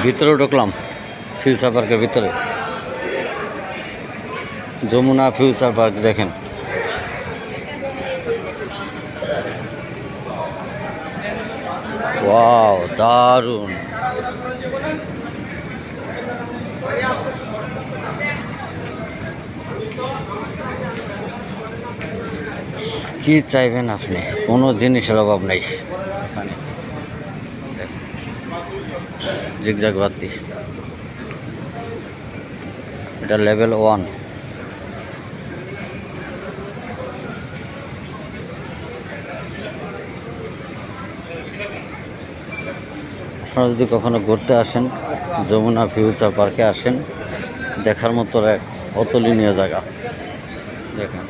ভিতরে ঢুকলাম ফিউচার পার্কের ভিতরে। যমুনা ফিউচার পার্ক দেখেন। ওয়াও, দারুণ। কি চাইবেন আপনি, কোনো জিনিসের অভাব নেই এখানে। জিগজাগ বাতি, এটা লেভেল 1। আপনারা যদি কখনো ঘুরতে আসেন, যমুনা ফিউচার পার্কে আসেন, দেখার মতো এক অতুলনীয় জায়গা দেখেন।